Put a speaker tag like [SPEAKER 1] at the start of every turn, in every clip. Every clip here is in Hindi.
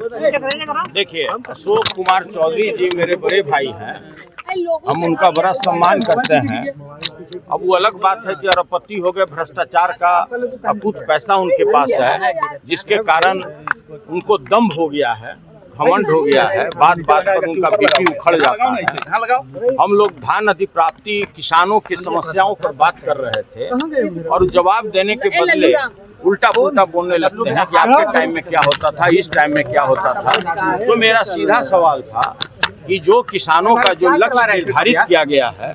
[SPEAKER 1] देखिए, अशोक कुमार चौधरी जी मेरे बड़े भाई हैं, हम उनका बड़ा सम्मान करते हैं। अब वो अलग बात है कि अरबपति हो गए, भ्रष्टाचार का अकूत पैसा उनके पास है, जिसके कारण उनको दम्भ हो गया है, घमंड हो गया है, बात बात पर उनका बीपी उखड़ जाता है। हम लोग धान अधिप्राप्ति किसानों की समस्याओं पर बात कर रहे थे और जवाब देने के बदले उल्टा पुल्टा बोलने लगते हैं कि आपके टाइम में क्या होता था, इस टाइम में क्या होता था। तो मेरा सीधा सवाल था कि जो किसानों का जो लक्ष्य निर्धारित किया गया है,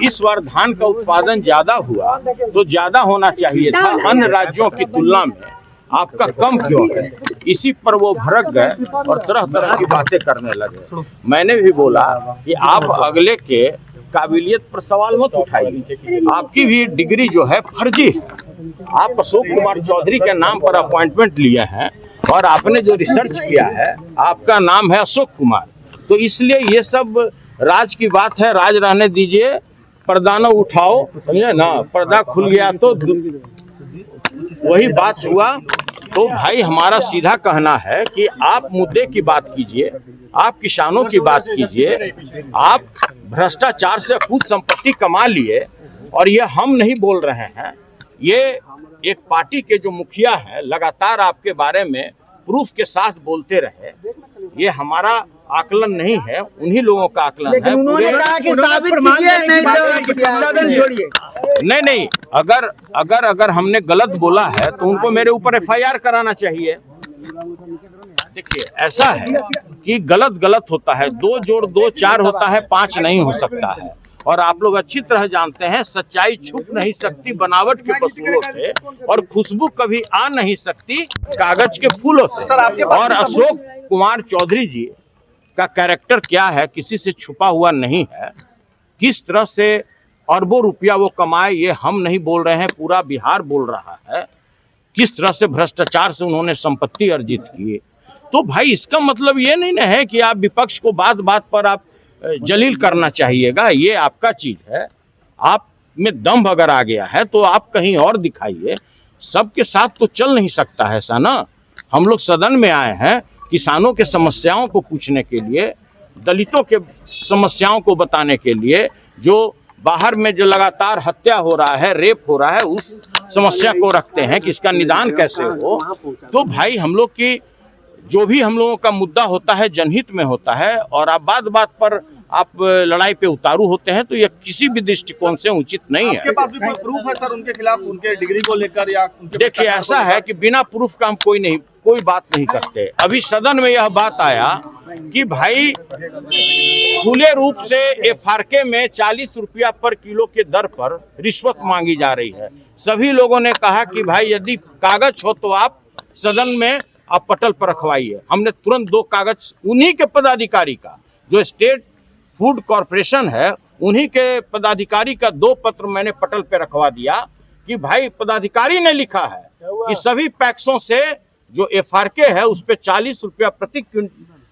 [SPEAKER 1] इस बार धान का उत्पादन ज्यादा हुआ तो ज्यादा होना चाहिए था अन्य राज्यों की तुलना में, आपका कम क्यों है? इसी पर वो भड़क गए और तरह तरह की बातें करने लगे। मैंने भी बोला कि आप अगले के काबिलियत पर सवाल मत उठाइए, आपकी भी डिग्री जो है फर्जी है। आप अशोक कुमार चौधरी के नाम पर अपॉइंटमेंट लिए हैं और आपने जो रिसर्च किया है, आपका नाम है अशोक कुमार, तो इसलिए ये सब राज की बात है, राज रहने दीजिए, पर्दा न उठाओ, समझे ना। पर्दा खुल गया तो वही बात हुआ। तो भाई हमारा सीधा कहना है कि आप मुद्दे की बात कीजिए, आप किसानों की बात कीजिए। आप भ्रष्टाचार से कुछ संपत्ति कमा लिए और ये हम नहीं बोल रहे हैं, ये एक पार्टी के जो मुखिया हैं लगातार आपके बारे में प्रूफ के साथ बोलते रहे। ये हमारा आकलन नहीं है, उन्हीं लोगों का आकलन है।
[SPEAKER 2] उन्होंने कहा कि साबित कीजिए, नहीं तो सदन छोड़िए।
[SPEAKER 1] नहीं, अगर हमने गलत बोला है तो उनको मेरे ऊपर एफआईआर कराना चाहिए। देखिए, ऐसा है कि गलत होता है, 2 जोड़ 2 4 होता है, 5 नहीं हो सकता है। और आप लोग अच्छी तरह जानते हैं सच्चाई छुप नहीं सकती बनावट के पसूलों से, और खुशबू कभी आ नहीं सकती कागज के फूलों से। और अशोक कुमार चौधरी जी का कैरेक्टर क्या है, किसी से छुपा हुआ नहीं है। किस तरह से अरबों रुपया वो कमाए ये हम नहीं बोल रहे हैं, पूरा बिहार बोल रहा है। किस तरह से भ्रष्टाचार से उन्होंने संपत्ति अर्जित की। तो भाई इसका मतलब ये नहीं ना है कि आप विपक्ष को बात बात पर आप जलील करना चाहिएगा, ये आपका चीज है। आप में दम्भ अगर आ गया है तो आप कहीं और दिखाइए, सबके साथ तो चल नहीं सकता है ऐसा ना। हम लोग सदन में आए हैं किसानों के समस्याओं को पूछने के लिए, दलितों के समस्याओं को बताने के लिए, जो बाहर में जो लगातार हत्या हो रहा है, रेप हो रहा है, उस समस्या को रखते हैं कि इसका निदान कैसे हो। तो भाई हम लोग की जो भी हम लोगों का मुद्दा होता है जनहित में होता है, और आप बात पर आप लड़ाई पे उतारू होते हैं, तो यह किसी भी दृष्टिकोण से उचित नहीं है।
[SPEAKER 3] आपके पास भी कोई प्रूफ है सर उनके खिलाफ, उनके डिग्री को लेकर या
[SPEAKER 1] देखिए, ऐसा है कि बिना प्रूफ का हम कोई बात नहीं करते। अभी सदन में यह बात आया कि भाई खुले रूप से एफआरके में 40 रुपया पर किलो के दर पर रिश्वत मांगी जा रही है। सभी लोगों ने कहा कि भाई यदि कागज हो तो आप सदन में आप पटल पर रखवाइए। हमने तुरंत 2 कागज उन्हीं के पदाधिकारी का, जो स्टेट फूड कॉरपोरेशन है, उन्हीं के पदाधिकारी का 2 पत्र मैंने पटल पे रखवा दिया कि भाई पदाधिकारी ने लिखा है कि सभी पैक्सों से जो एफआरके है उस पे 40 रुपया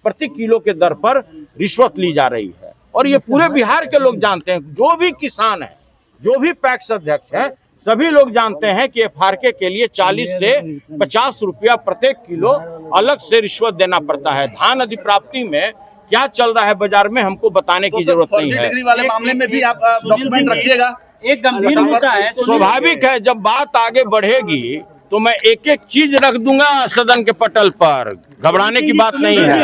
[SPEAKER 1] प्रति किलो के दर पर रिश्वत ली जा रही है। और ये पूरे बिहार के लोग जानते हैं, जो भी किसान है, जो भी पैक्स अध्यक्ष है, सभी लोग जानते हैं कि एफआरके के लिए 40 से 50 रुपया प्रत्येक किलो अलग से रिश्वत देना पड़ता है। धान अधिप्राप्ति में क्या चल रहा है बाजार में हमको बताने की जरूरत नहीं है।
[SPEAKER 3] डिग्री वाले मामले में भी आप डॉक्यूमेंट रखिएगा।
[SPEAKER 4] एक गंभीर मुद्दा है,
[SPEAKER 1] स्वाभाविक है, जब बात आगे बढ़ेगी तो मैं एक एक चीज रख दूंगा सदन के पटल पर, घबराने की बात नहीं है।